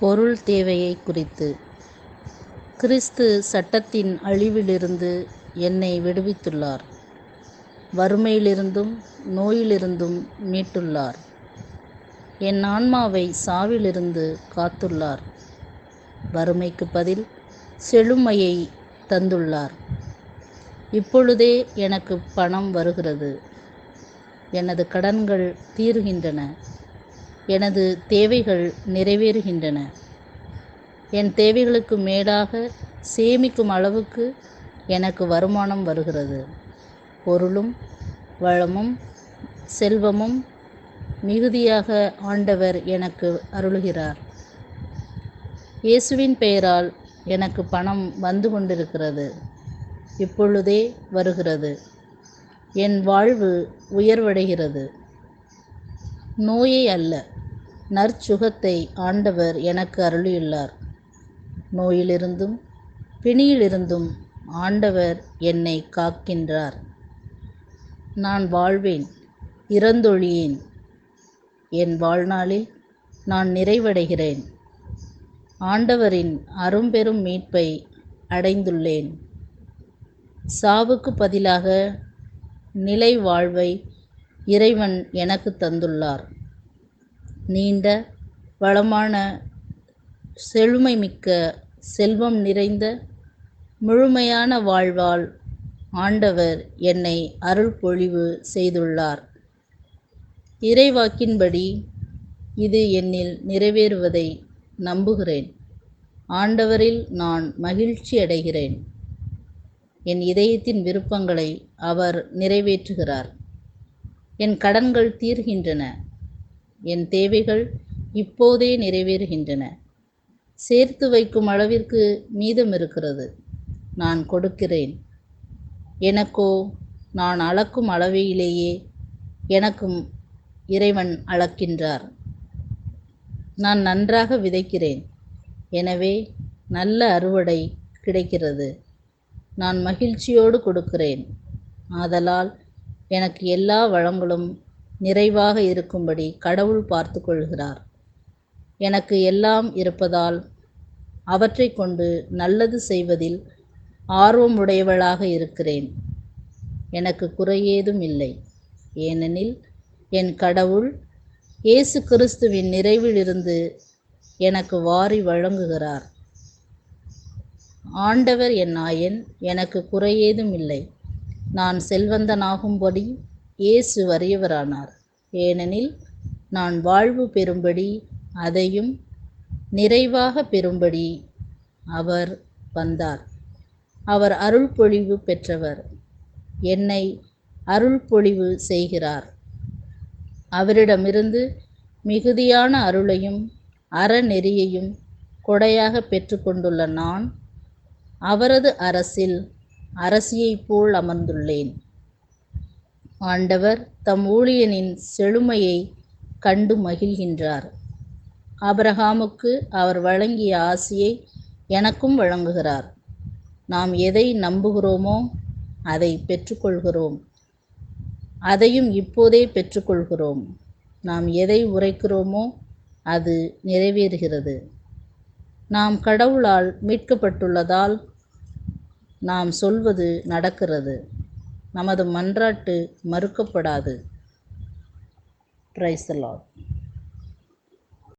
பொருள் தேவையை குறித்து. கிறிஸ்து சட்டத்தின் அழிவிலிருந்து என்னை விடுவித்துள்ளார். வறுமையிலிருந்தும் நோயிலிருந்தும் மீட்டுள்ளார். என் ஆன்மாவை சாவிலிருந்து காத்துள்ளார். வறுமைக்கு பதில் செழுமையை தந்துள்ளார். இப்பொழுதே எனக்கு பணம் வருகிறது. எனது கடன்கள் தீருகின்றன. எனது தேவைகள் நிறைவேறுகின்றன. என் தேவைகளுக்கு மேலாக சேமிக்கும் அளவுக்கு எனக்கு வருமானம் வருகிறது. பொருளும் வளமும் செல்வமும் மிகுதியாக ஆண்டவர் எனக்கு அருளுகிறார். இயேசுவின் பெயரால் எனக்கு பணம் வந்து கொண்டிருக்கிறது. இப்பொழுதே வருகிறது. என் வாழ்வு உயர்வடைகிறது. நோயை அல்ல, நற்சுகத்தை ஆண்டவர் எனக்கு அருளியுள்ளார். நோயிலிருந்தும் பிணியிலிருந்தும் ஆண்டவர் என்னை காக்கின்றார். நான் வாழ்வேன், இறந்தொழியேன். என் வாழ்நாளில் நான் நிறைவடைகிறேன். ஆண்டவரின் அரும்பெரும் மீட்பை அடைந்துள்ளேன். சாவுக்கு பதிலாக நிலை வாழ்வை இறைவன் எனக்கு தந்துள்ளார். நீண்ட வளமான செழுமை மிக்க செல்வம் நிறைந்த முழுமையான வாழ்வால் ஆண்டவர் என்னை அருள் பொழிவு செய்துள்ளார். இறைவாக்கின்படி இது என்னில் நிறைவேறுவதை நம்புகிறேன். ஆண்டவரில் நான் மகிழ்ச்சி அடைகிறேன். என் இதயத்தின் விருப்பங்களை அவர் நிறைவேற்றுகிறார். என் கடன்கள் தீர்கின்றன. என் தேவைகள் இப்போதே நிறைவேறுகின்றன. சேர்த்து வைக்கும் அளவிற்கு மீதம் இருக்கிறது. நான் கொடுக்கிறேன். எனக்கோ நான் அளக்கும் அளவையிலேயே எனக்கும் இறைவன் அளக்கின்றார். நான் நன்றாக விதைக்கிறேன். எனவே நல்ல அறுவடை கிடைக்கிறது. நான் மகிழ்ச்சியோடு கொடுக்கிறேன். ஆதலால் எனக்கு எல்லா வளங்களும் நிறைவாக இருக்கும்படி கடவுள் பார்த்து கொள்கிறார். எனக்கு எல்லாம் இருப்பதால் அவற்றை கொண்டு நல்லது செய்வதில் ஆர்வமுடையவளாக இருக்கிறேன். எனக்கு குறையேதும் இல்லை. ஏனெனில் என் கடவுள் இயேசு கிறிஸ்துவின் நிறைவிலிருந்து எனக்கு வாரி வழங்குகிறார். ஆண்டவர் என் நாயன், எனக்கு குறையேதும் இல்லை. நான் செல்வந்தனாகும்படி இயேசு வறியவரானார். ஏனெனில் நான் வாழ்வு பெறும்படி அதையும் நிறைவாக பெறும்படி அவர் வந்தார். அவர் அருள் பொழிவு பெற்றவர். என்னை அருள் பொழிவு செய்கிறார். அவரிடமிருந்து மிகுதியான அருளையும் அறநெறியையும் கொடையாக பெற்றுக்கொண்டுள்ள நான் அவரது அரசில் அரசியைப் போல் அமர்ந்துள்ளேன். ஆண்டவர் தம் ஊழியனின் செழுமையை கண்டு மகிழ்கின்றார். ஆபிரகாமுக்கு அவர் வழங்கிய ஆசியை எனக்கும் வழங்குகிறார். நாம் எதை நம்புகிறோமோ அதை பெற்றுக்கொள்கிறோம். அதையும் இப்போதே பெற்றுக்கொள்கிறோம். நாம் எதை உரைக்கிறோமோ அது நிறைவேறுகிறது. நாம் கடவுளால் மீட்கப்பட்டுள்ளதால் நாம் சொல்வது நடக்கிறது. நமது மன்றாட்டு மறுக்கப்படாது. Praise the Lord.